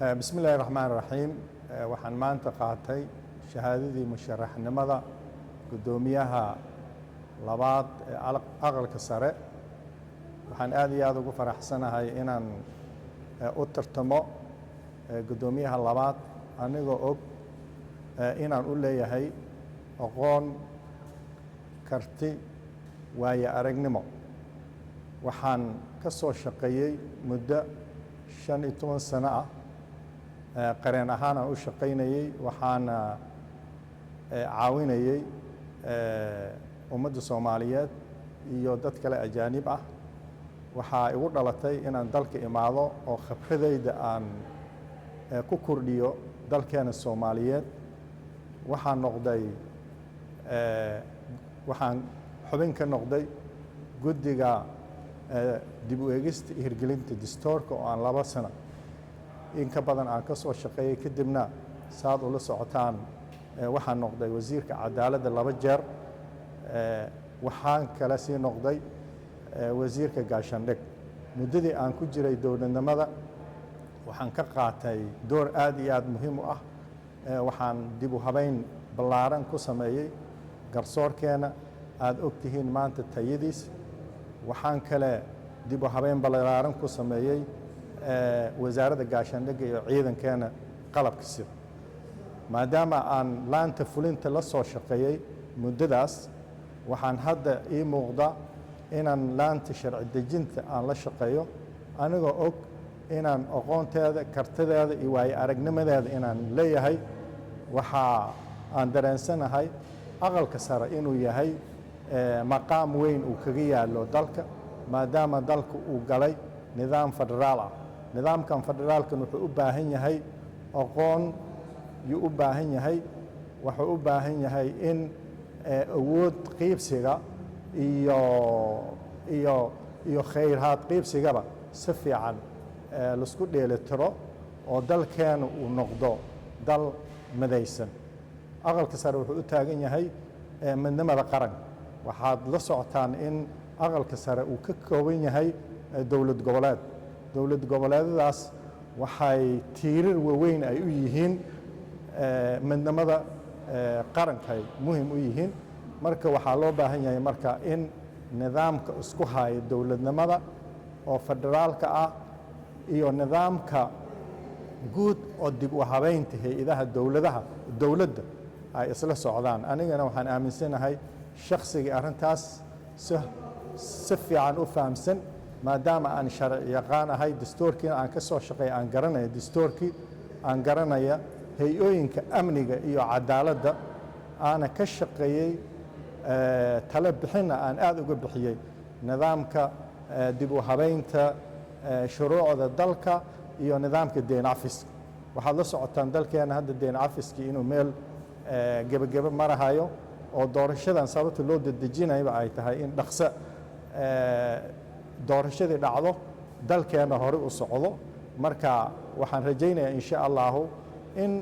بسم الله الرحمن الرحيم waxaan maanta qaatay shahaadadii musharaxnimada gudoomiyaha labaad ee aqalka sare waxaan aad iyo aad ugu faraxsanahay inaan u tartamo gudoomiyaha labaad anigoo og inaan u leeyahay aqoon karti waayo aragnimo waxaan ka soo shaqeeyay muddo 15 sano ah qareen ahaan aan u shaqaynayay waxaana caawinayay ummadda Soomaaliyeed iyo dad kale ajaanib ah waxaa igu dhalatay inaan dalka imaado oo khibradayda aan ku kordhiyo dalkeena Soomaaliyeed waxaan xubin ka noqday guddiga dib u eegista hirgelinta dastuurka oo aan 2 sano in ka badan aan ka soo shaqeeyay kadibna saad ula socotaan waxaan noqday wasiirka cadaaladda 2 jeer waxaan kala sii noqday wasiirka gaashaandhig muddadii aan ku jiray dowladnimada waxaan ka qaatay door aad iyo aad muhiim u ah waxaan dib u habeyn ballaaran ku sameeyay garsoorkeena aad ogtihiin maanta tayadiis waxaan kale dib u habeyn ballaaran ku sameeyay wasaaradda gaashaandhigga iyo ciidankeena qalabka sida maadaama aan laanta fulinta la soo shaqeeyay muddadaas waxaan hadda ii muuqda inaan laanta sharci dejinta aan la shaqeeyo anigoo og inaan aqoonteeda kartideeda iyo waayo aragnimadeeda inaan leeyahay waxa aan dareensanahay aqalka sare inuu yahay maqaam weyn uu kaga yaalo dalka maadaama dalka uu galay nidaam federaal ah nidaamkan federaalkan wuxuu u baahan yahay aqoon yuu u baahan yahay wuxuu u baahan yahay in awood qiibsiga iyo khayraad qiibsigaba si fiican laisku dheelitiro oo dalkeena uu noqdo dal madaysan aqalka sare wuxuu u taagan yahay midnimada qaran waxaad la socotaan in aqalka sare uu ka kooban yahay dowlad goboleedadaas waxay tiirar waaweyn ay u yihiin midnimada qaranka ay muhiim u yihiin marka waxaa loo baahan yahay marka in nidaamka isku haya dowladnimada oo federaalka ah iyo nidaamka guud oo dib u habeynta hay'adaha dowladda ay isla socdaan anigana waxaan aaminsanahay shakhsiga arrintaas si fiican u fahamsan maadaama aan sharci yaqaan ahay dastuurkiina aan ka soo shaqeeyay aan garanayo dastuurkii aan garanaya hay-ooyinka amniga iyo cadaaladda aana ka shaqeeyey talo bixinna aan aad uga bixiyey nidaamka dib u habeynta shuruucda dalka iyo nidaamka deyn cafiska waxaad la socotaan dalkeena hadda deyn cafiskii inuu meel gebageba marahayo oo doorashadan sababta loo dedejinayba ay tahay in dhaqso doorashadii dhacdo dalkeena hore u socdo marka waxaan rajaynayaa insha allahu in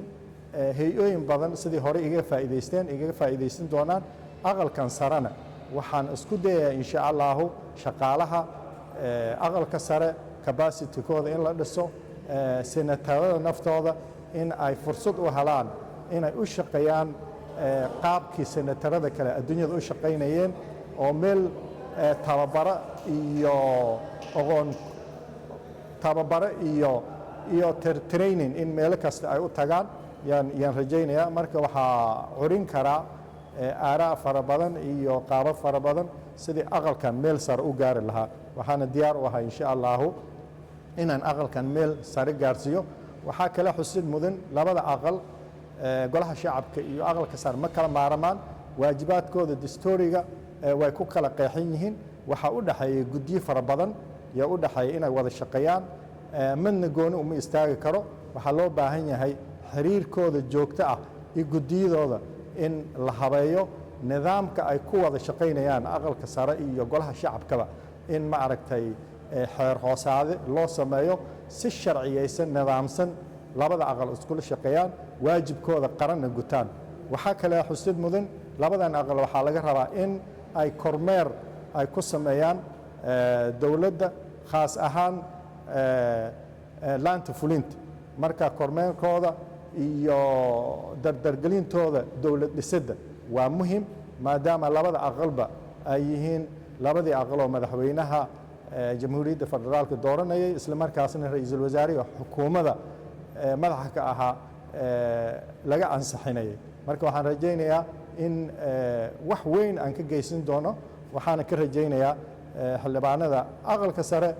hay-ooyin badan sidii hore igaga faa'iidaysan doonaan aqalkan sarena waxaan isku dayayaa insha allahu shaqaalaha aqalka sare capacity-kooda in la dhiso senatarada naftooda in ay fursad u helaan inay u shaqeeyaan qaabkii senatarada kale adduunyada u shaqaynayeen oo meel tababaro iyo training in meelo kasta ay u tagaan yaan rajaynayaa marka waxaa curin karaa aaraa fara badan iyo qaabab fara badan sidii aqalkan meel sare u gaari lahaa waxaana diyaar u ahay insha allahu inaan aqalkan meel sare gaarsiiyo waxaa kale xusid mudan labada aqal golaha shacabka iyo aqalka sare ma kala maaramaan waajibaadkooda dastuuriga way ku kala qeexan yihiin waxaa u dhaxeeya guddiyo fara badan yaa u dhaxeeya inay wada shaqeeyaan midna gooni uma istaagi karo waxaa loo baahan yahay xiriirkooda joogto ah iyo guddiyadooda in la habeeyo nidaamka ay ku wada shaqaynayaan aqalka sare iyo golaha shacabkaba in ma aragtay xeer hoosaade loo sameeyo si sharciyeysan nidaamsan labada aqal iskula shaqeeyaan waajibkooda qaranna gutaan waxaa kale xusid mudan labadan aqal waxaa laga rabaa in ay kormeer ay ku sameeyaan dowladda khaas ahaan laanta fulinta marka kormeerkooda iyo dardargelintooda dowlad dhisidda waa muhim maadaama labada aqalba ay yihiin labadii aqal oo madaxweynaha jamhuuriyadda federaalka dooranayay isla markaasna ra'iisul wasaariga xukuumadda madaxa ka ahaa laga ansixinayay marka waxaan rajaynayaa in wax weyn aan ka geysan doono waxaana ka rajaynayaa xildhibaanada aqalka sare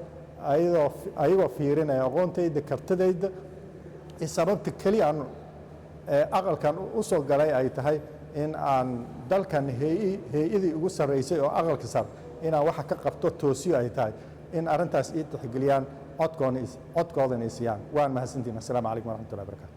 ayagoo fiirinaya aqoontayda kartidayda sababta keliya aan aqalkan u soo galay ay tahay in aan dalkan hay-adii ugu sarraysay oo aqalka sare inaan waxa ka qabto toosiyo ay tahay in arrintaas ii tixgeliyaan codkoodana ay siiyaan waan mahadsantiin assalaamu calaykum waraxmatullahi wabarakatu